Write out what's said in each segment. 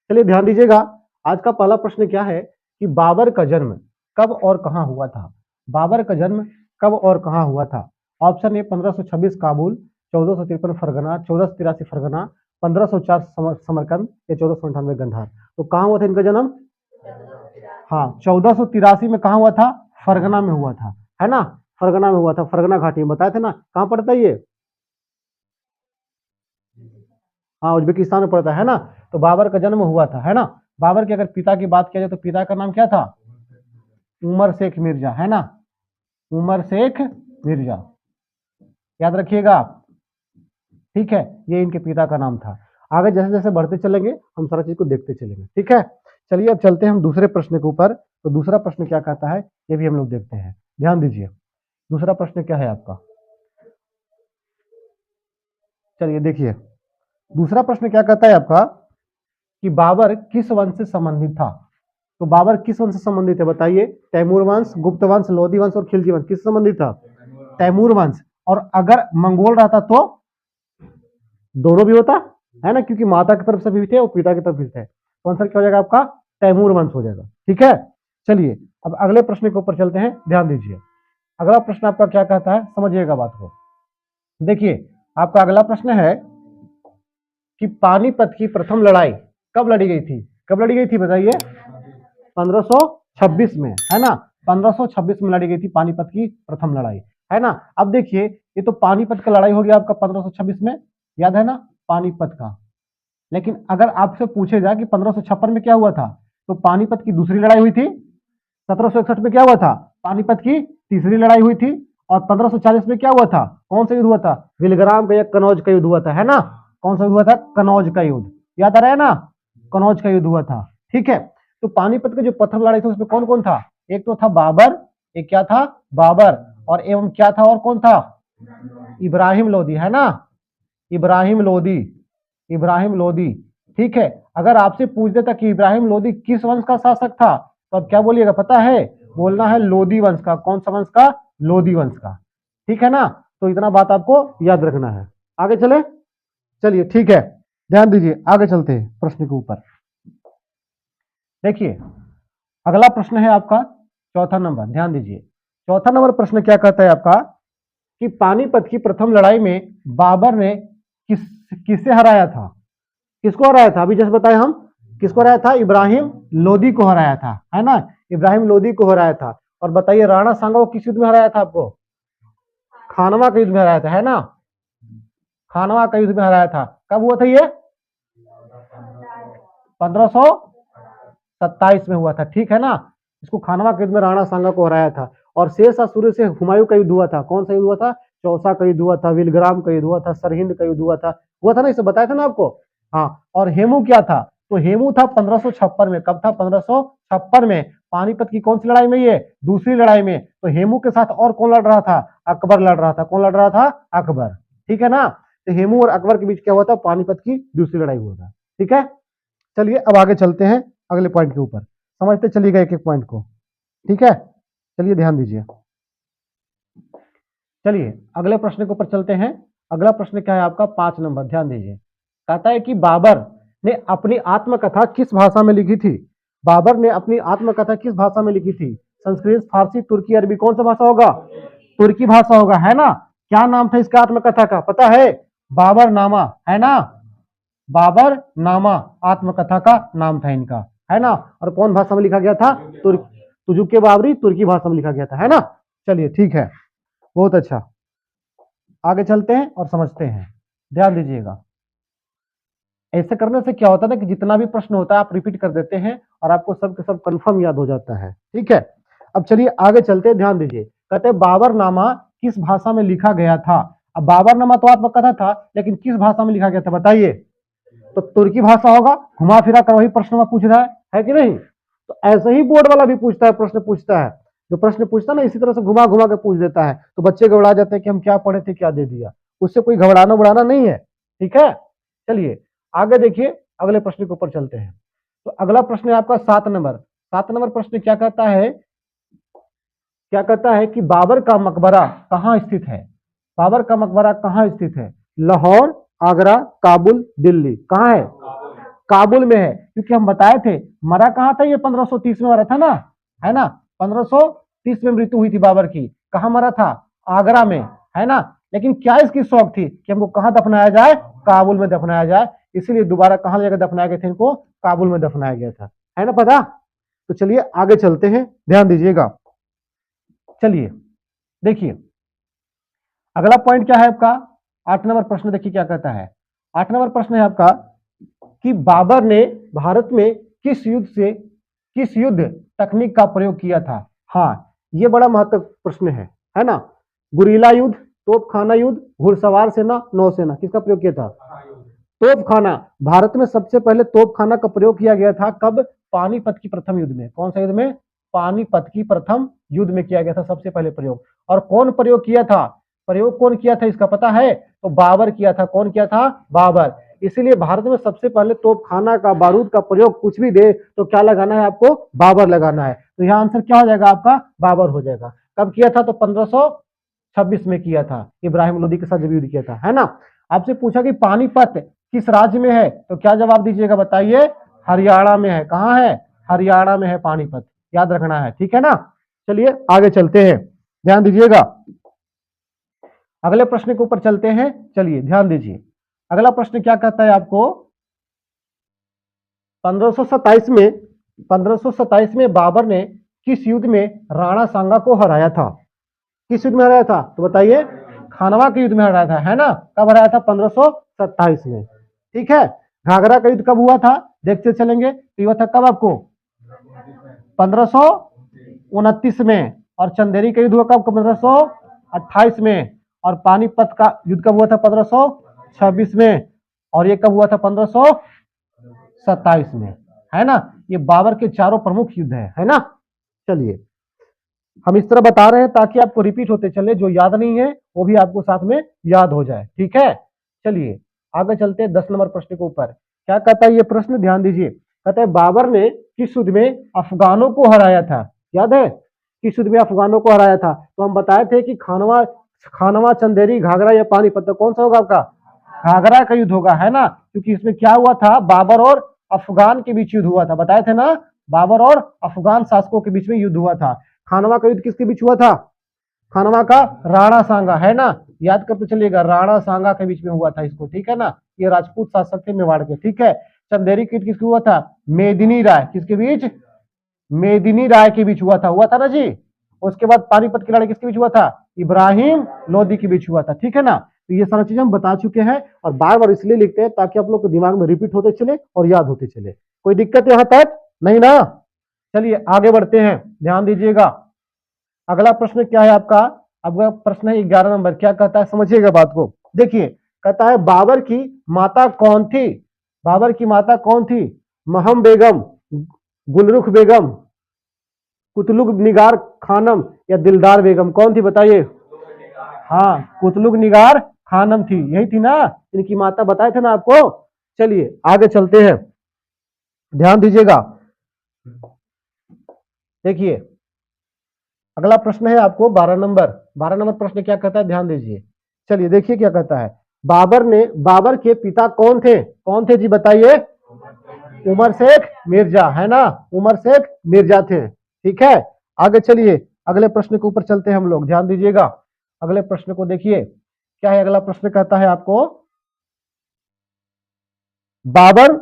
चलिए ध्यान दीजिएगा, आज का पहला प्रश्न क्या है कि बाबर का जन्म कब और कहां हुआ था। बाबर का जन्म कब और कहां हुआ था। ऑप्शन ए 1526 काबुल, 1453 फरगना, 1483 फरगना, 1504 समरकंद या 1498 गंधार। तो कहां हुआ था इनका जन्म? हाँ, 1483 में कहां हुआ था? फरगना में हुआ था, है ना, फरगना में हुआ था, फरगना घाटी में। बताए थे ना कहां पड़ता है ये? हाँ, उज्बेकिस्तान में पड़ता है ना। तो बाबर का जन्म हुआ था, है ना। बाबर के अगर पिता की बात किया जाए तो पिता का नाम क्या था? उमर शेख मिर्जा, है ना, उमर शेख मिर्जा, याद रखिएगा आप। ठीक है, ये इनके पिता का नाम था। आगे जैसे जैसे बढ़ते चलेंगे हम सारा चीज को देखते चलेंगे, ठीक है। चलिए अब चलते हैं हम दूसरे प्रश्न के ऊपर। तो दूसरा प्रश्न क्या कहता है ये भी हम लोग देखते हैं, ध्यान दीजिए। दूसरा प्रश्न क्या है आपका? चलिए देखिए, दूसरा प्रश्न क्या कहता है आपका कि बाबर किस वंश से संबंधित था। तो बाबर किस वंश से संबंधित है बताइए? तैमूर वंश, गुप्त वंश, लोधी वंश और खिलजी वंश, किस संबंधित था? तैमूर वंश। और अगर मंगोल रहता तो दोनों भी होता, है ना, क्योंकि माता की तरफ से भी थे और पिता की तरफ भी थे। तो आंसर क्या हो जाएगा आपका? तैमूर वंश हो जाएगा, ठीक है। चलिए अब अगले प्रश्न के ऊपर चलते हैं, ध्यान दीजिए। अगला प्रश्न आपका क्या कहता है, समझिएगा बात को। देखिए आपका अगला प्रश्न है कि पानीपत की प्रथम लड़ाई कब लड़ी गई थी? कब लड़ी गई थी बताइए? 1526 में, है ना, 1526 में लड़ी गई थी पानीपत की प्रथम लड़ाई, है ना। अब देखिए ये तो पानीपत का लड़ाई हो गया आपका 1526 में, याद है ना, पानीपत का। लेकिन अगर आपसे पूछे जाए कि 1556 में क्या हुआ था, तो पानीपत की दूसरी लड़ाई हुई थी। 1761 में क्या हुआ था? पानीपत की तीसरी लड़ाई हुई थी। और 1540 में क्या हुआ था? कौन सा युद्ध हुआ था? विलग्राम का या कनौज का युद्ध हुआ था, है ना। कौन सा युद्ध हुआ था? कनौज का युद्ध, याद आ रहा है ना, कनौज का युद्ध हुआ था, ठीक है। तो पानीपत का जो प्रथम लड़ाई थी उसमें कौन कौन था? एक तो था बाबर, एक क्या था? बाबर, और एवं क्या था, और कौन था? इब्राहिम लोदी, है ना, इब्राहिम लोदी, इब्राहिम लोदी, ठीक है। अगर आपसे पूछ देता कि इब्राहिम लोदी किस वंश का शासक था, तो अब क्या बोलिएगा पता है? बोलना है लोदी वंश का। कौन सा वंश का? लोदी वंश का, ठीक है ना। तो इतना बात आपको याद रखना है। आगे चले, चलिए ठीक है, ध्यान दीजिए, आगे चलते हैं प्रश्न के ऊपर। देखिए अगला प्रश्न है आपका चौथा नंबर, ध्यान दीजिए। चौथा नंबर प्रश्न क्या कहता है आपका कि पानीपत की प्रथम लड़ाई में बाबर ने किसे हराया था? किसको हराया था? अभी जैसे बताए हम, किसको हराया था? इब्राहिम लोदी को हराया था, है ना, इब्राहिम लोदी को हराया था। और बताइए राणा सांगा को किस युद्ध में हराया था आपको? खानवा का युद्ध में हराया था, है ना, खानवा का युद्ध में हराया था। कब हुआ था ये? 1527 में हुआ था, ठीक है ना। इसको खानवा के युद्ध में राणा सांगा को हराया था। और शेरशाह सूरी से हुमायूं का युद्ध हुआ था। कौन सा युद्ध हुआ था? चौसा का युद्ध हुआ था, विलग्राम का युद्ध हुआ था, सरहिंद का युद्ध हुआ था ना, इसे बताया था ना आपको। हाँ, और हेमू क्या था? तो हेमू था 1556 में। कब था? 1556 में। पानीपत की कौन सी लड़ाई में? ये दूसरी लड़ाई में। तो हेमू के साथ और कौन लड़ रहा था? अकबर लड़ रहा था। कौन लड़ रहा था? अकबर, ठीक है ना। तो हेमू और अकबर के बीच क्या हुआ था? पानीपत की दूसरी लड़ाई हुआ था, ठीक है। चलिए अब आगे चलते हैं अगले पॉइंट के ऊपर, समझते चलिएगा एक एक पॉइंट को, ठीक है। चलिए ध्यान दीजिए, चलिए अगले प्रश्न के ऊपर चलते हैं। अगला प्रश्न क्या है आपका? 5 नंबर, ध्यान दीजिए। कहता है कि बाबर ने अपनी आत्मकथा किस भाषा में लिखी थी? बाबर ने अपनी आत्मकथा किस भाषा में लिखी थी? संस्कृत, फारसी, तुर्की, अरबी, कौन सा भाषा होगा? तुर्की भाषा होगा, है ना। क्या नाम था इसका आत्मकथा का पता है? बाबर नामा, है ना, बाबर नामा आत्मकथा का नाम था इनका, है ना। और कौन भाषा में लिखा गया था? तुजुके बाबरी तुर्की भाषा में लिखा गया था, है ना। चलिए ठीक है, बहुत अच्छा। आगे चलते हैं और समझते हैं, ध्यान दीजिएगा। ऐसे करने से क्या होता है ना कि जितना भी प्रश्न होता है आप रिपीट कर देते हैं और आपको सब के सब कंफर्म याद हो जाता है, ठीक है। अब चलिए आगे चलते हैं, ध्यान दीजिए। कहते हैं बाबरनामा किस भाषा में लिखा गया था? अब बाबरनामा तो आत्मकथा था, लेकिन किस भाषा में लिखा गया था बताइए? तो तुर्की भाषा होगा। घुमा फिरा कर वही प्रश्न में पूछ रहा है कि नहीं? तो ऐसे ही बोर्ड वाला भी पूछता है, प्रश्न पूछता है। जो प्रश्न पूछता है ना इसी तरह से घुमा घुमा के पूछ देता है, तो बच्चे घबरा जाते हैं कि हम क्या पढ़े थे क्या दे दिया। उससे कोई घबराना बढ़ाना नहीं है, ठीक है। चलिए आगे देखिए, अगले प्रश्न के ऊपर चलते हैं। तो अगला प्रश्न है आपका 7 नंबर। 7 नंबर प्रश्न क्या कहता है? क्या कहता है कि बाबर का मकबरा कहाँ स्थित है? बाबर का मकबरा कहाँ स्थित है? लाहौर, आगरा, काबुल, दिल्ली, कहाँ है? काबुल में है, क्योंकि हम बताए थे मरा कहाँ था, ये 1530 में मरा था ना, है ना, 1530 में मृत्यु हुई थी बाबर की। कहाँ मरा था, आगरा में, है ना। लेकिन क्या इसकी शौक थी कि हमको कहाँ दफनाया जाए, काबुल में दफनाया जाए, इसीलिए दोबारा कहाँ लेकर दफनाया गया था इनको, काबुल में दफनाया गया था, है ना पता। तो चलिए आगे चलते हैं, ध्यान दीजिएगा। चलिए देखिए अगला पॉइंट क्या है आपका, 8 नंबर प्रश्न देखिए क्या कहता है। 8 नंबर प्रश्न है आपका कि बाबर ने भारत में किस युद्ध तकनीक का प्रयोग किया था। हाँ, ये बड़ा महत्वपूर्ण प्रश्न है ना। गुरीला युद्ध, तोपखाना युद्ध, घुड़सवार सेना, नौसेना, किसका प्रयोग किया था, तोपखाना। भारत में सबसे पहले तोपखाना का प्रयोग किया गया था, कब, पानीपत की प्रथम युद्ध में। कौन सा युद्ध में, पानीपत की प्रथम युद्ध में किया गया था सबसे पहले प्रयोग। और कौन प्रयोग किया था, प्रयोग कौन किया था इसका पता है, तो बाबर किया था। कौन किया था, बाबर। इसीलिए भारत में सबसे पहले तोपखाना का बारूद का प्रयोग कुछ भी दे तो क्या लगाना है आपको, बाबर लगाना है। तो यहाँ आंसर क्या हो जाएगा आपका, बाबर हो जाएगा। कब किया था, तो 1526 में किया था, इब्राहिम लोदी के साथ जब युद्ध किया था, है ना। आपसे पूछा कि पानीपत किस राज्य में है, तो क्या जवाब दीजिएगा बताइए, हरियाणा में है। कहाँ है, हरियाणा में है पानीपत, याद रखना है, ठीक है ना। चलिए आगे चलते हैं, ध्यान दीजिएगा, अगले प्रश्न के ऊपर चलते हैं। चलिए ध्यान दीजिए, अगला प्रश्न क्या कहता है आपको, 1527 में बाबर ने किस युद्ध में राणा सांगा को हराया था। किस युद्ध में हराया था, तो बताइए, खानवा के युद्ध में हराया था, है ना। कब हराया था, 1527 में, ठीक है। घाघरा का युद्ध कब हुआ था, देखते चलेंगे। तो हुआ था कब आपको, 1529 में। और चंदेरी का युद्ध हुआ कब, 1528 में। और पानीपत का युद्ध कब हुआ था, 1526 में। और ये कब हुआ था, 1527 में, है ना। ये बाबर के चारों प्रमुख युद्ध है ना। चलिए हम इस तरह बता रहे हैं ताकि आपको रिपीट होते चले, जो याद नहीं है वो भी आपको साथ में याद हो जाए, ठीक है। चलिए आगे चलते हैं 10 नंबर प्रश्न के ऊपर। क्या कहता है ये प्रश्न, ध्यान दीजिए। कहता है बाबर ने किस युद्ध में अफगानों को हराया था, याद है, किस युद्ध में अफगानों को हराया था। तो हम बताए थे कि खानवा, चंदेरी, घाघरा या पानीपत, तो कौन सा होगा आपका, घाघरा का युद्ध होगा, है ना। क्योंकि इसमें क्या हुआ था, बाबर और अफगान के बीच युद्ध हुआ था, बताए थे ना, बाबर और अफगान शासकों के बीच में युद्ध हुआ था। खानवा का युद्ध किसके बीच हुआ था, खानवा का राणा सांगा, है ना, याद करते चलिएगा, राणा सांगा के बीच में हुआ था इसको, ठीक है ना। ये राजपूत शासक थे मेवाड़ के, ठीक है। चंदेरी का युद्ध किसके हुआ था, मेदिनी राय, किसके बीच, मेदिनी राय के बीच हुआ था ना जी। उसके बाद पानीपत की लड़ाई किसके बीच हुआ था, इब्राहिम लोदी के बीच हुआ था, ठीक है ना। तो ये सारा चीज हम बता चुके हैं और बार बार इसलिए लिखते हैं ताकि आप लोग के दिमाग में रिपीट होते चले और याद होते चले। कोई दिक्कत यहां तक नहीं ना। चलिए आगे बढ़ते हैं, ध्यान दीजिएगा। अगला प्रश्न क्या है आपका, अगला प्रश्न है 11 नंबर। क्या कहता है, समझिएगा बात को। देखिए कहता है बाबर की माता कौन थी, बाबर की माता कौन थी, महम बेगम, गुलरुख बेगम, कुतलुग निगार खानम या दिलदार बेगम, कौन थी बताइए। हाँ, कुतलुग निगार खानम थी, यही थी ना, इनकी माता बताए थे ना आपको। चलिए आगे चलते हैं, ध्यान दीजिएगा। देखिए अगला प्रश्न है आपको 12 नंबर। 12 नंबर प्रश्न क्या कहता है, ध्यान दीजिए। चलिए देखिए क्या कहता है, बाबर के पिता कौन थे जी बताइए, उमर शेख मिर्जा, है ना, उमर शेख मिर्जा थे, ठीक है। आगे चलिए अगले प्रश्न के ऊपर चलते हैं हम लोग, ध्यान दीजिएगा। अगले प्रश्न को देखिए क्या है, अगला प्रश्न कहता है आपको, बाबर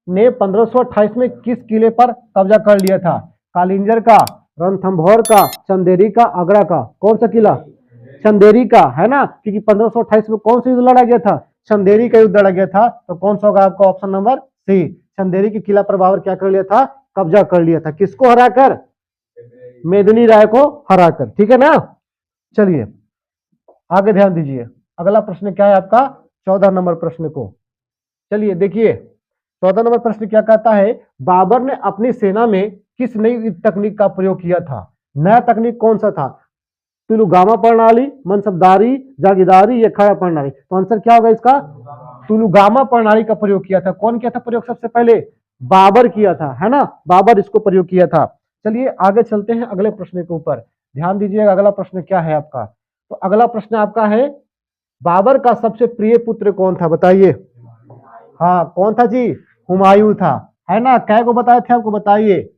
ने 1528 में किस किले पर कब्जा कर लिया था, कालिंजर का, रणथंभौर का, चंदेरी का, आगरा का, कौन सा किला, चंदेरी का, है ना। क्योंकि 1528 में कौन सा युद्ध लड़ा गया था, चंदेरी का युद्ध लड़ा गया था। तो कौन सा होगा आपका ऑप्शन नंबर सी, चंदेरी के किला पर बाबर क्या कर लिया था, कब्जा कर लिया था, किसको हराकर, मेदिनी राय को हराकर, ठीक है ना। चलिए आगे ध्यान दीजिए, अगला प्रश्न क्या है आपका, 14 नंबर प्रश्न को। चलिए देखिए 14 नंबर प्रश्न क्या कहता है, बाबर ने अपनी सेना में किस नई तकनीक का प्रयोग किया था। नया तकनीक कौन सा था, तुलुगामा प्रणाली, मनसबदारी, जागीरदारी या खड़ा प्रणाली। तो आंसर क्या होगा इसका, तुलुगामा प्रणाली का प्रयोग किया था। कौन किया था प्रयोग सबसे पहले, बाबर किया था, है ना, बाबर इसको प्रयोग किया था। चलिए आगे चलते हैं अगले प्रश्न के ऊपर, ध्यान दीजिएगा। अगला प्रश्न क्या है आपका, तो अगला प्रश्न आपका है, बाबर का सबसे प्रिय पुत्र कौन था बताइए। हाँ कौन था जी, हुमायूं था, है ना। कै को बताए थे आपको, बताइए।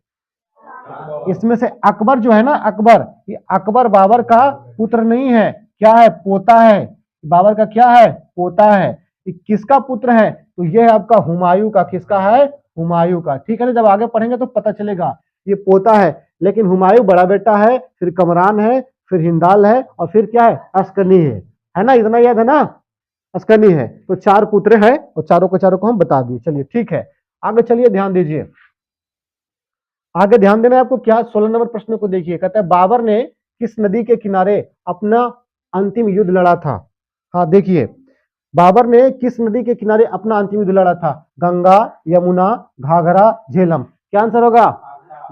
इसमें से अकबर जो है ना, अकबर, ये अकबर बाबर का पुत्र नहीं है, क्या है, पोता है। बाबर का क्या है, पोता है। ये किसका पुत्र है, तो ये है आपका हुमायूं का। किसका है, हुमायूं का। ठीक है ना, जब आगे पढ़ेंगे तो पता चलेगा। ये पोता है, लेकिन हुमायूं बड़ा बेटा है, फिर कमरान है, फिर हिंदाल है, और फिर क्या है, अस्कनी है ना। इतना याद है ना, अस्कनी है। तो 4 पुत्र हैं और चारों को हम बता दिए। चलिए ठीक है, आगे चलिए, ध्यान दीजिए। आगे ध्यान देना है आपको क्या, 16 नंबर प्रश्न को देखिए। कहता है बाबर ने किस नदी के किनारे अपना अंतिम युद्ध लड़ा था। हाँ देखिए, बाबर ने किस नदी के किनारे अपना अंतिम युद्ध लड़ा था। गंगा, यमुना, घाघरा, झेलम। क्या आंसर होगा,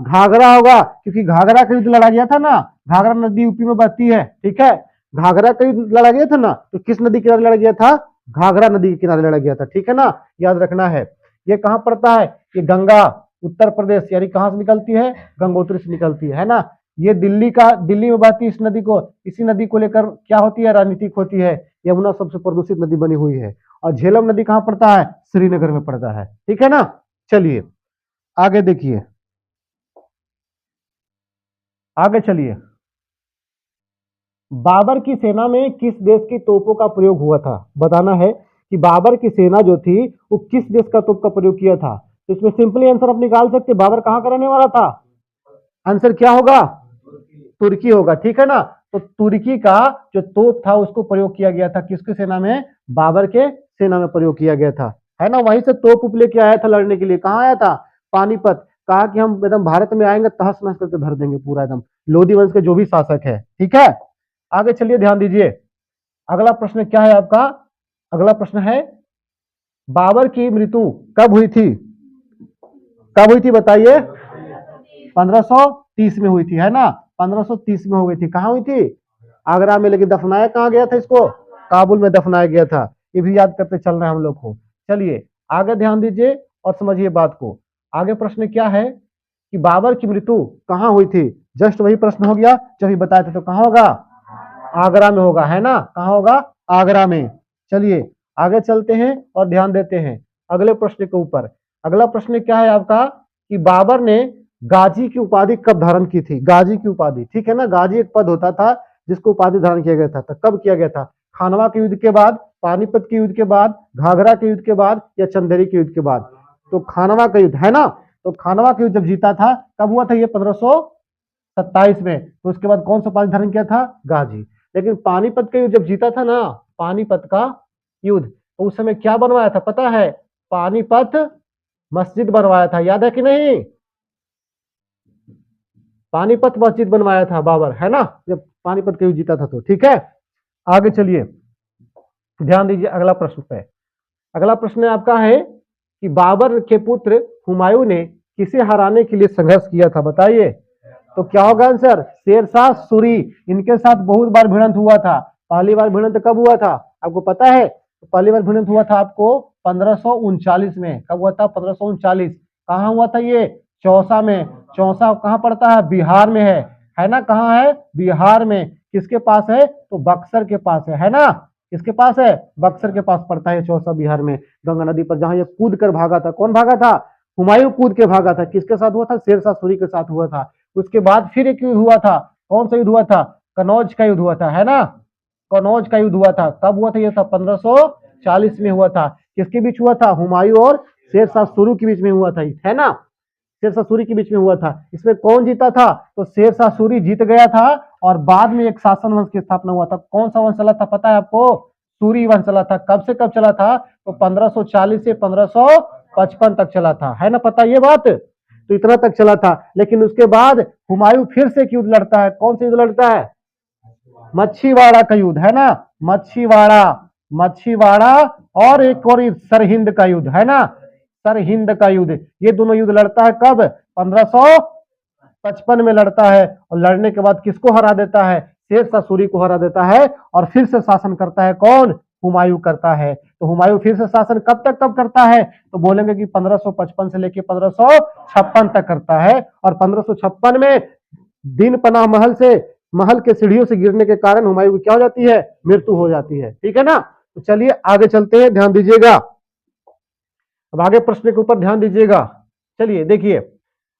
घाघरा होगा, क्योंकि घाघरा का युद्ध लड़ा गया था ना। घाघरा नदी यूपी में बहती है, ठीक है। घाघरा का युद्ध लड़ा गया था ना, तो किस नदी के किनारे लड़ा गया था, घाघरा नदी के किनारे लड़ा गया था, ठीक है ना, याद रखना है। ये कहां पड़ता है, ये गंगा उत्तर प्रदेश, यानी कहां से निकलती है, गंगोत्री से निकलती है ना। ये दिल्ली में बहती है इस नदी को। इसी नदी को लेकर क्या होती है, राजनीतिक होती है। यमुना सबसे प्रदूषित नदी बनी हुई है। और झेलम नदी कहां पड़ता है, श्रीनगर में पड़ता है, ठीक है ना। चलिए आगे देखिए, आगे चलिए। बाबर की सेना में किस देश की तोपों का प्रयोग हुआ था, बताना है कि बाबर की सेना जो थी वो किस देश का तोप का प्रयोग किया था। तो इसमें सिंपली आंसर आप निकाल सकते, बाबर कहां का रहने वाला था, आंसर क्या होगा, तुर्की होगा, ठीक है ना। तो तुर्की का जो तोप था उसको प्रयोग किया गया था, किसकी सेना में, बाबर के सेना में प्रयोग किया गया था, है ना। वहीं से तोप उप लेके आया था लड़ने के लिए, कहां आया था, पानीपत। कहा कि हम एकदम भारत में आएंगे तहस नहस करके भर देंगे पूरा, एकदम लोधी वंश के जो भी शासक है, ठीक है। आगे चलिए, ध्यान दीजिए। अगला प्रश्न क्या है आपका, अगला प्रश्न है बाबर की मृत्यु कब हुई थी, कब हुई थी बताइए, 1530 में हुई थी, है ना। 1530 में हो गई थी, कहां हुई थी, आगरा में। लेकिन दफनाया कहां गया था इसको, काबुल में दफनाया गया था। ये भी याद करते चल रहे हैं हम लोग को। चलिए आगे ध्यान दीजिए और समझिए बात को। आगे प्रश्न क्या है कि बाबर की मृत्यु कहां हुई थी, जस्ट वही प्रश्न हो गया जो भी बताए थे। तो कहां होगा, आगरा में होगा, है ना, कहां होगा, आगरा में। चलिए आगे चलते हैं और ध्यान देते हैं अगले प्रश्न के ऊपर। अगला प्रश्न क्या है आपका कि बाबर ने गाजी की उपाधि कब धारण की थी, गाजी की उपाधि, ठीक है ना। गाजी एक पद होता था जिसको उपाधि धारण किया गया था, तो कब किया गया था, खानवा के युद्ध के बाद, पानीपत के युद्ध के बाद, घाघरा के युद्ध के बाद, या चंदेरी के युद्ध के बाद। तो खानवा का युद्ध, है ना। तो खानवा का युद्ध जब जीता था कब हुआ था, ये 1527 में। तो उसके बाद कौन सा उपाधि धारण किया था, गाजी। लेकिन पानीपत का युद्ध जब जीता था ना, पानीपत का युद्ध, तो उस समय क्या बनवाया था पता है, पानीपत मस्जिद बनवाया था, याद है कि नहीं, पानीपत मस्जिद बनवाया था बाबर, है ना, जब पानीपत का युद्ध जीता था तो, ठीक है। आगे चलिए, ध्यान दीजिए अगला प्रश्न पे। अगला प्रश्न आपका है कि बाबर के पुत्र हुमायूं ने किसे हराने के लिए संघर्ष किया था, बताइए। तो क्या होगा आंसर, शेरशाह सूरी। इनके साथ बहुत बार भिड़ंत हुआ था। पहली बार भिड़ंत कब हुआ था आपको पता है, तो पहली बार भिड़ंत हुआ था आपको 1539 में। कब हुआ था, 1539। कहां हुआ था ये, चौसा में। चौसा कहां पड़ता है, बिहार में है ना, कहां है, बिहार में। किसके पास है, तो बक्सर के पास है ना। किसके पास है, बक्सर के पास पड़ता है चौसा, बिहार में, गंगा नदी पर, जहां ये कूद कर भागा था। कौन भागा था, हुमायूं कूद के भागा था। किसके साथ हुआ था, शेरशाह सूरी के साथ हुआ था। उसके बाद फिर एक युद्ध हुआ था, कौन सा युद्ध हुआ था, कनौज का युद्ध हुआ था, है ना। कनौज का युद्ध हुआ था, कब हुआ था, ये था 1540 में हुआ था। किसके बीच हुआ था, हुमायूं और शेरशाह सूरी के बीच में हुआ था, है ना। शेरशाह सूरी के बीच में हुआ था। इसमें कौन जीता था, तो शेरशाह सूरी जीत गया था। और बाद में एक शासन वंश की स्थापना हुआ था। कौन सा वंश चला था पता है आपको, सूरी वंश चला था। कब से कब चला था, तो 1540 से 1555 तक चला था, है ना, पता ये बात। तो इतना तक चला था। लेकिन उसके बाद हुमायूं फिर से एक युद्ध लड़ता है। कौन सा युद्ध लड़ता है, मच्छीवाड़ा का युद्ध, है ना, मच्छीवाड़ा। मच्छीवाड़ा और एक और सरहिंद का युद्ध, है ना, सरहिंद का युद्ध। ये दोनों युद्ध लड़ता है कब, 1555 में लड़ता है। और लड़ने के बाद किसको हरा देता है, शेरशाह सूरी को हरा देता है। और फिर से शासन करता है कौन, हुमायूं करता है। तो हुमायूं फिर से शासन कब करता है, तो बोलेंगे कि 1555 से लेकर 1556 तक करता है। और 1556 में दिन पनाह महल के सीढ़ियों से गिरने के कारण हुमायूं की क्या हो जाती है, मृत्यु हो जाती है, ठीक है ना। तो चलिए आगे चलते हैं, ध्यान दीजिएगा। अब आगे प्रश्न के ऊपर ध्यान दीजिएगा। चलिए देखिए,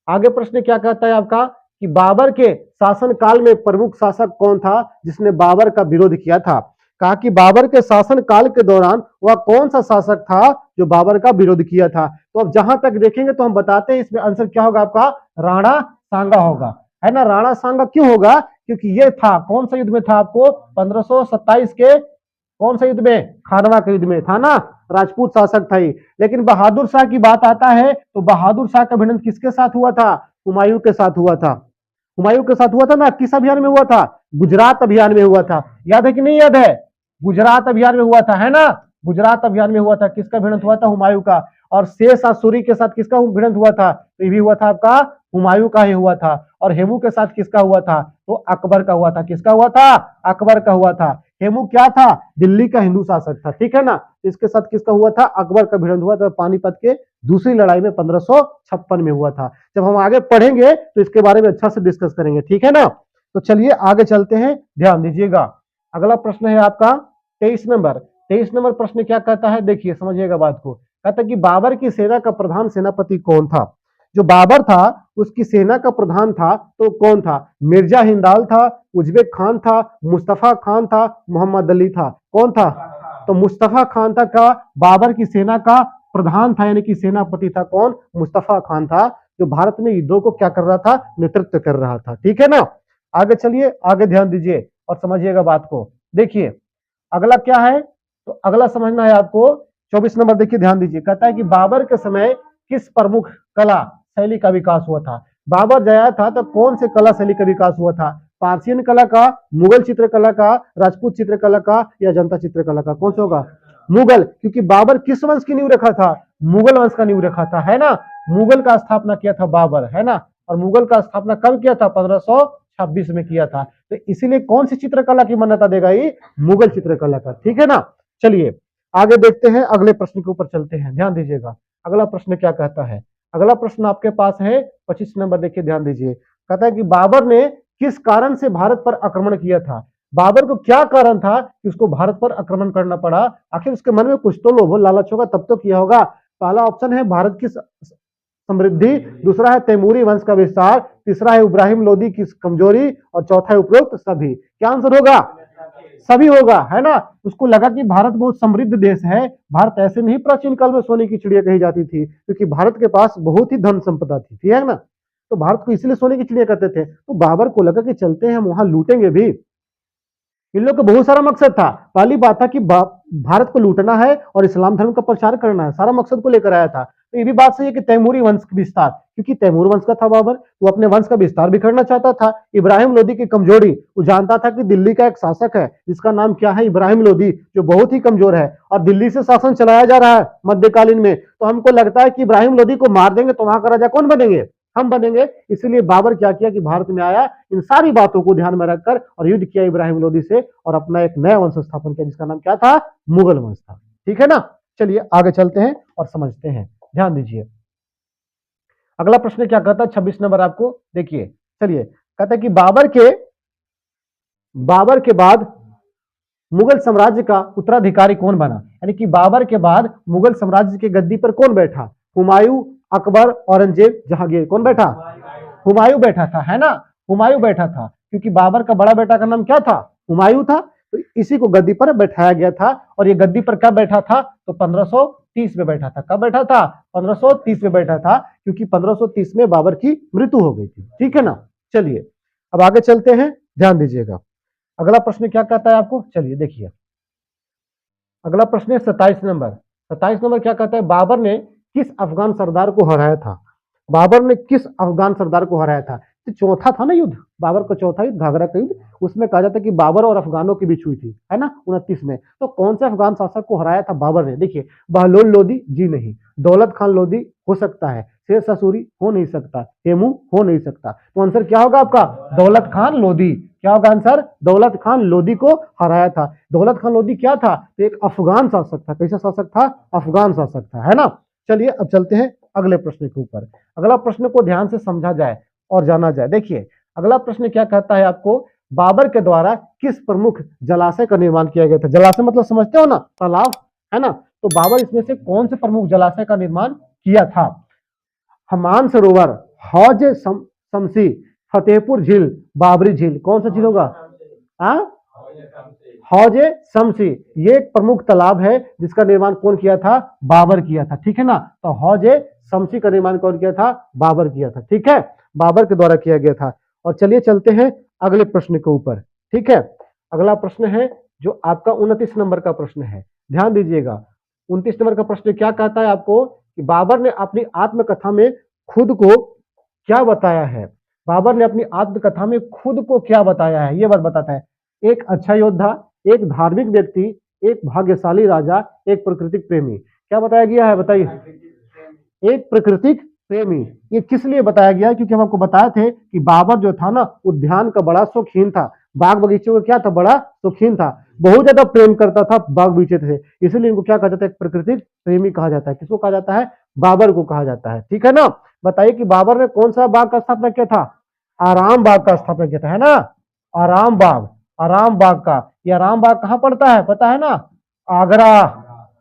आगे प्रश्न क्या कहता है आपका कि बाबर के शासन काल में प्रमुख शासक कौन था जिसने बाबर का विरोध किया था। कहा कि बाबर के शासन काल के दौरान वह कौन सा शासक था जो बाबर का विरोध किया था। तो अब जहां तक देखेंगे तो हम बताते हैं इसमें आंसर क्या होगा आपका, राणा सांगा होगा, है ना। राणा सांगा क्यों होगा, क्योंकि ये था कौन सा युद्ध में था आपको, 1527 के कौन सा युद्ध में, खानवा के युद्ध में था ना, राजपूत शासक था ये। लेकिन बहादुर शाह की बात आता है तो बहादुर शाह का भिड़ंत किसके साथ हुआ था, हुमायूं के साथ हुआ था। हुमायूं के साथ हुआ था ना, किस अभियान में हुआ था, गुजरात अभियान में हुआ था। याद है कि नहीं याद है, गुजरात अभियान में हुआ था, है ना। गुजरात अभियान में हुआ था, किसका भिड़ंत हुआ था, हुमायूं का। और शेर शाह सूरी के साथ किसका भिड़ंत हुआ था, तो ये भी हुआ था आपका हुमायूं का ही हुआ था। और हेमू के साथ किसका हुआ था, तो अकबर का हुआ था। किसका हुआ था, अकबर का हुआ था। हेमू क्या था, दिल्ली का हिंदू शासक था, ठीक है ना। इसके साथ किसका हुआ था, अकबर का भिड़ंत हुआ था पानीपत के दूसरी लड़ाई में 1556 में हुआ था। जब हम आगे पढ़ेंगे तो इसके बारे में अच्छा से डिस्कस करेंगे, ठीक है ना। तो चलिए आगे चलते हैं, ध्यान दीजिएगा। अगला प्रश्न है आपका 23 नंबर। 23 नंबर प्रश्न क्या कहता है, देखिए समझिएगा बात को। कहता है कि बाबर की सेना का प्रधान सेनापति कौन था। जो बाबर था उसकी सेना का प्रधान था तो कौन था, मिर्जा हिंदाल था, उज्बेक खान था, मुस्तफा खान था, मोहम्मद अली था। कौन था, तो मुस्तफा खान था का बाबर की सेना का प्रधान था, यानी कि सेनापति था कौन, मुस्तफा खान था, जो भारत में युद्धों को क्या कर रहा था, नेतृत्व कर रहा था, ठीक है ना। आगे चलिए, आगे ध्यान दीजिए और समझिएगा बात को। देखिए अगला क्या है, तो अगला समझना है आपको 24 नंबर, देखिए ध्यान दीजिए। कहता है कि बाबर के समय किस प्रमुख कला शैली का विकास हुआ था। बाबर जब आया था तब कौन से कला शैली का विकास हुआ था, पारसियन कला का, मुगल चित्रकला का, राजपूत चित्रकला का, या जनता चित्रकला का, कौन सा होगा, मुगल। क्योंकि बाबर किस वंश की नींव रखा था, मुगल वंश का नींव रखा था, है ना। मुगल का स्थापना किया था बाबर, है ना। और मुगल का स्थापना कब किया था, 1526 में किया था। तो इसीलिए कौन सी चित्रकला की मान्यता देगा ये, मुगल चित्रकला का, ठीक है ना। चलिए आगे देखते हैं, अगले प्रश्न के ऊपर चलते हैं, ध्यान दीजिएगा। अगला प्रश्न क्या कहता है, अगला प्रश्न आपके पास है 25 नंबर, देखिए ध्यान दीजिए। कहता है कि बाबर ने किस कारण से भारत पर आक्रमण किया था। बाबर को क्या कारण था कि उसको भारत पर आक्रमण करना पड़ा, आखिर उसके मन में कुछ तो लोभ लालच होगा तब तो किया होगा। पहला ऑप्शन है भारत की समृद्धि, दूसरा है तैमूरी वंश का विस्तार, तीसरा है इब्राहिम लोदी की कमजोरी, और चौथा है उपरोक्त सभी। क्या आंसर होगा, सभी होगा, है ना। उसको लगा कि भारत बहुत समृद्ध देश है, भारत ऐसे नहीं प्राचीन काल में सोने की चिड़िया कही जाती थी, क्योंकि भारत के पास बहुत ही धन संपदा थी, ठीक है ना। तो भारत को इसलिए सोने की चिड़िया कहते थे। तो बाबर को लगा कि चलते हैं हम वहां लूटेंगे भी। इन लोग का बहुत सारा मकसद था। पहली बात था कि भारत को लूटना है और इस्लाम धर्म का प्रचार करना है, सारा मकसद को लेकर आया था। तो ये भी बात सही है कि तैमूरी वंश विस्तार, क्योंकि तैमूर वंश का था बाबर, वो अपने वंश का विस्तार भी करना चाहता था। इब्राहिम लोदी की कमजोरी, वो जानता था कि दिल्ली का एक शासक है जिसका नाम क्या है, इब्राहिम लोदी, जो बहुत ही कमजोर है और दिल्ली से शासन चलाया जा रहा है मध्यकालीन में। तो हमको लगता है कि इब्राहिम लोदी को मार देंगे तो वहां का राजा कौन बनेंगे, हम बनेंगे। इसलिए बाबर क्या किया कि भारत में आया, इन सारी बातों को ध्यान में रखकर और युद्ध किया इब्राहिम लोदी से, और अपना एक नया वंश स्थापन किया जिसका नाम क्या था, मुगल वंश था, ठीक है ना। चलिए आगे चलते हैं और समझते हैं, ध्यान दीजिए। अगला प्रश्न क्या कहता है, 26 नंबर आपको देखिए। चलिए कहता है कि बाबर के बाद मुगल साम्राज्य का उत्तराधिकारी कौन बना, यानी कि बाबर के बाद मुगल साम्राज्य की गद्दी पर कौन बैठा, हुमायूं, अकबर, औरंगजेब, जहांगीर, कौन बैठा, हुमायूं बैठा था, है ना। हुमायूं बैठा था, क्योंकि बाबर का बड़ा बेटा का नाम क्या था, हुमायूं था। तो इसी को गद्दी पर बैठाया गया था। और ये गद्दी पर कब बैठा था, तो 1530 में बैठा था। कब बैठा था, 1530 में बैठा था, क्योंकि 1530 में बाबर की मृत्यु हो गई थी, ठीक है ना। चलिए अब आगे चलते हैं, ध्यान दीजिएगा। अगला प्रश्न क्या कहता है आपको, चलिए देखिए। अगला प्रश्न है 27 नंबर। 27 नंबर क्या कहता है, बाबर ने किस अफगान सरदार को हराया था। बाबर ने किस अफगान सरदार को हराया था। तो चौथा था ना युद्ध, बाबर का चौथा युद्ध, घाघरा का युद्ध, उसमें कहा जाता है कि बाबर और अफगानों के बीच हुई थी, है ना, 29 में। तो कौन से अफगान शासक को हराया था बाबर ने, देखिए, बहलोल लोदी जी नहीं, दौलत खान लोदी हो सकता है, शेर शाह सूरी हो नहीं सकता, हेमू हो नहीं सकता। तो आंसर क्या होगा आपका, दौलत खान लोदी। क्या होगा आंसर, दौलत खान लोदी को हराया था। दौलत खान लोदी क्या था, तो एक अफगान शासक था। कैसा शासक था, अफगान शासक था, है ना। चलिए अब चलते हैं अगले प्रश्न के ऊपर। अगला प्रश्न को ध्यान से समझा जाए और जाना जाए। देखिए अगला प्रश्न क्या कहता है आपको, बाबर के द्वारा किस प्रमुख जलाशय का निर्माण किया गया था। जलाशय मतलब समझते हो ना, तालाब, है ना। तो बाबर इसमें से कौन से प्रमुख जलाशय का निर्माण किया था? हमान सरोवर, हौज शमसी, फतेहपुर झील, बाबरी झील, कौन सा झील होगा? हौज शमसी, ये एक प्रमुख तालाब है जिसका निर्माण कौन किया था? बाबर किया था, ठीक है ना। तो हौज शमसी का निर्माण कौन किया था? बाबर किया था, ठीक है, बाबर के द्वारा किया गया था। और चलिए चलते हैं अगले प्रश्न के ऊपर, ठीक है। अगला प्रश्न है जो आपका 29 नंबर का प्रश्न है, ध्यान दीजिएगा। 29 नंबर का प्रश्न क्या कहता है आपको कि बाबर ने अपनी आत्मकथा में खुद को क्या बताया है? बाबर ने अपनी आत्मकथा में खुद को क्या बताया है, ये बात बताता है। एक अच्छा योद्धा, एक धार्मिक व्यक्ति, एक भाग्यशाली राजा, एक प्राकृतिक प्रेमी। क्या बताया गया है बताइए? एक प्राकृतिक प्रेमी। ये किस लिए बताया गया है? क्योंकि हम आपको बताए थे कि बाबर जो था ना उद्यान का बड़ा शौकीन था, बाग बगीचों का क्या था? बड़ा शौकीन था, बहुत ज्यादा प्रेम करता था बाग बगीचे से, इसलिए इनको क्या कहा जाता है? प्राकृतिक प्रेमी कहा जाता है। किसको कहा जाता है? बाबर को कहा जाता है, ठीक है ना। बताइए कि बाबर ने कौन सा बाग का स्थापना किया था? आराम बाग का स्थापना किया था, है ना। आराम बाग, आराम बाग का, ये आराम बाग कहाँ पड़ता है पता है ना? आगरा।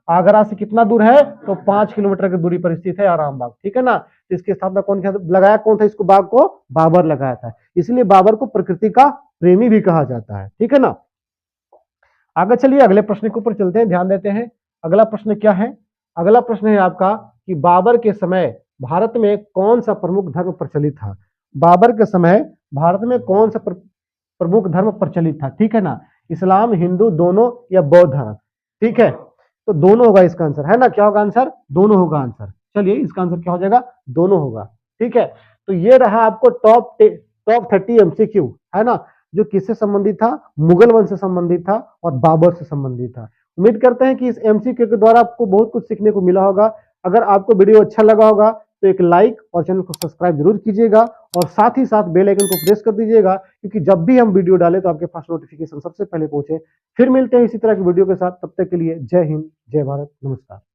आगरा से कितना दूर है? तो 5 किलोमीटर की दूरी पर स्थित है आराम बाग, ठीक है ना। तो इसकी स्थापना कौन किया? लगाया कौन था इसको? बाग को बाबर लगाया था, इसलिए बाबर को प्रकृति का प्रेमी भी कहा जाता है, ठीक है ना। आगे चलिए अगले प्रश्न के ऊपर चलते हैं, ध्यान देते हैं। अगला प्रश्न क्या है? अगला प्रश्न है आपका कि बाबर के समय भारत में कौन सा प्रमुख धर्म प्रचलित था? बाबर के समय भारत में कौन सा प्रमुख धर्म प्रचलित था, ठीक है ना। इस्लाम, हिंदू दोनों, या बौद्ध धर्म, ठीक है। तो दोनों होगा इसका आंसर, है ना। क्या होगा आंसर? दोनों होगा आंसर। चलिए इसका आंसर क्या हो जाएगा? दोनों होगा, ठीक है। तो ये रहा आपको टॉप 30 एमसीक्यू, है ना, जो किससे संबंधित था? मुगल वंश से संबंधित था और बाबर से संबंधित था। उम्मीद करते हैं कि इस एमसीक्यू के द्वारा आपको बहुत कुछ सीखने को मिला होगा। अगर आपको वीडियो अच्छा लगा होगा तो एक लाइक और चैनल को सब्सक्राइब जरूर कीजिएगा और साथ ही साथ बेल आइकन को प्रेस कर दीजिएगा, क्योंकि जब भी हम वीडियो डालें तो आपके पास नोटिफिकेशन सबसे पहले पहुंचे। फिर मिलते हैं इसी तरह की वीडियो के साथ, तब तक के लिए जय हिंद, जय भारत, नमस्कार।